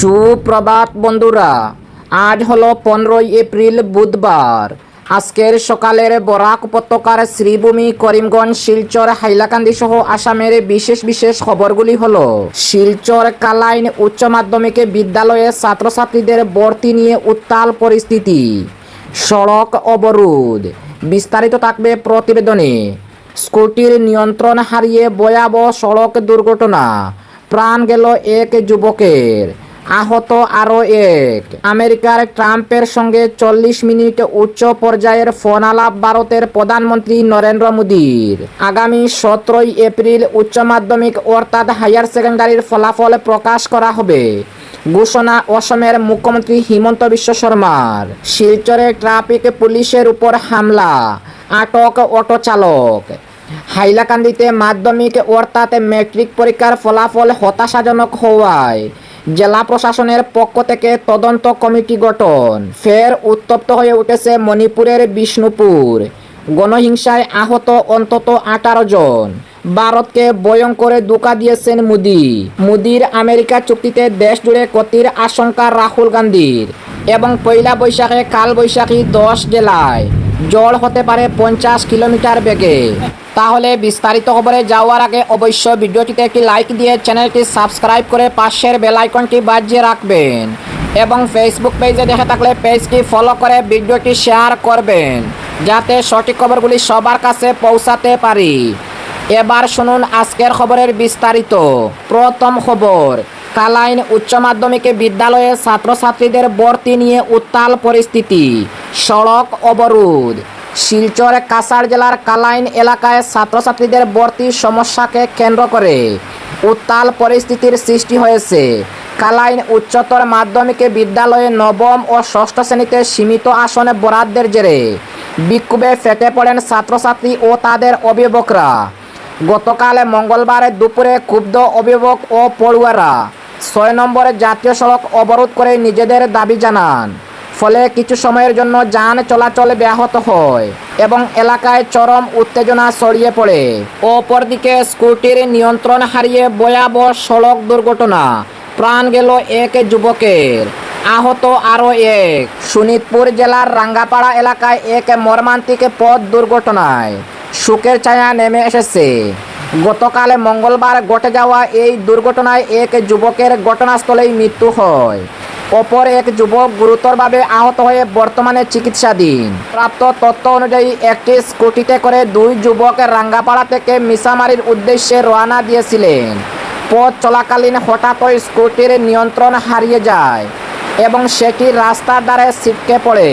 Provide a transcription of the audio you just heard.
সুপ্রভাত বন্ধুরা, আজ হলো 15ই এপ্রিল বুধবার। আজকের সকালের বরাক উপত্যকার শ্রীভূমি, করিমগঞ্জ, শিলচর, হাইলাকান্দি সহ আসামের বিশেষ বিশেষ খবরগুলি হলো: শিলচর কালাইন উচ্চ মাধ্যমিক বিদ্যালয়ে ছাত্রছাত্রীদের ভর্তি নিয়ে উত্তাল পরিস্থিতি, সড়ক অবরোধ। বিস্তারিত থাকবে প্রতিবেদনে। স্কুটির নিয়ন্ত্রণ হারিয়ে ভয়াবহ সড়ক দুর্ঘটনা, প্রাণ গেল এক যুবকের, আহত আরও এক। আমেরিকার ট্রাম্পের সঙ্গে 40 মিনিট উচ্চ পর্যায়ের ফোন আলাপ ভারতের প্রধানমন্ত্রী নরেন্দ্র মোদীর। আগামী 17ই এপ্রিল উচ্চ মাধ্যমিক অর্থাৎ হায়ার সেকেন্ডারির ফলাফল প্রকাশ করা হবে, ঘোষণা অসমের মুখ্যমন্ত্রী হিমন্ত বিশ্ব শর্মার। শিলচরে ট্রাফিক পুলিশের উপর হামলা, আটক অটো চালক। হাইলাকান্দিতে মাধ্যমিক অর্থাৎ ম্যাট্রিক পরীক্ষার ফলাফল হতাশাজনক হওয়ায় জেলা প্রশাসনের পক্ষ থেকে তদন্ত কমিটি গঠন। ফের উত্তপ্ত হয়ে উঠেছে মণিপুরের বিষ্ণুপুর। গণহিংসায় আহত অন্তত 18 জন। ভারতকে ভয়ঙ্কর ধোঁকা দিয়েছেন মোদি। মোদির আমেরিকা চুক্তিতে দেশ জুড়ে ক্ষতির আশঙ্কা রাহুল গান্ধীর। এবং পয়লা বৈশাখে কালবৈশাখী 10 জেলায় ঝড় হতে পারে 50 কিলোমিটার বেগে। তাহলে বিস্তারিত খবরে যাওয়ার আগে অবশ্য ভিডিওটিতে একটি লাইক দিয়ে চ্যানেলটি সাবস্ক্রাইব করে পাশের বেল আইকনটি বাজিয়ে রাখবেন এবং ফেসবুক পেজে দেখে থাকলে পেজটি ফলো করে ভিডিওটি শেয়ার করবেন, যাতে সঠিক খবরগুলি সবার কাছে পৌঁছাতে পারি। এবার শুনুন আজকের খবরের বিস্তারিত। প্রথম খবর, কালাইন উচ্চ মাধ্যমিক বিদ্যালয়ে ছাত্রছাত্রীদের ভর্তি নিয়ে উত্তাল পরিস্থিতি, সড়ক অবরোধ। শিলচর কাছাড় জেলার কালাইন এলাকায় ছাত্রছাত্রীদের ভর্তি সমস্যাকে কেন্দ্র করে উত্তাল পরিস্থিতির সৃষ্টি হয়েছে। কালাইন উচ্চতর মাধ্যমিক বিদ্যালয়ে নবম ও ষষ্ঠ শ্রেণীতে সীমিত আসনে বরাদ্দের জেরে বিক্ষোভে ফেটে পড়েন ছাত্রছাত্রী ও তাদের অভিভাবকরা। গতকাল মঙ্গলবার দুপুরে ক্ষুব্ধ অভিভাবক ও পড়ুয়ারা 6 নম্বর জাতীয় সড়ক অবরোধ করে নিজেদের দাবি জানান। ফলে কিছু সময়ের জন্য যান চলাচল ব্যাহত হয় এবং এলাকায় চরম উত্তেজনা ছড়িয়ে পড়ে। অপরদিকে স্কুটির নিয়ন্ত্রণ হারিয়ে ভয়াবহ সড়ক দুর্ঘটনা, প্রাণ গেল এক যুবকের, আহত আরও এক। শোনিতপুর জেলার রাঙ্গাপাড়া এলাকায় এক মর্মান্তিক পথ দুর্ঘটনায় শোকের ছায়া নেমে এসেছে। গতকাল মঙ্গলবার ঘটে যাওয়া এই দুর্ঘটনায় এক যুবকের ঘটনাস্থলেই মৃত্যু হয়। অপর এক যুবক গুরুতরভাবে আহত হয়ে বর্তমানে চিকিৎসাধীন। প্রাপ্ত তথ্য অনুযায়ী একটি স্কুটিতে করে 2 যুবক রাঙ্গাপাড়া থেকে মিসামারির উদ্দেশ্যে রওনা দিয়েছিলেন। পথ চলাকালীন হঠাৎই স্কুটির নিয়ন্ত্রণ হারিয়ে যায় এবং সেটি রাস্তার ধারে ছিটকে পড়ে।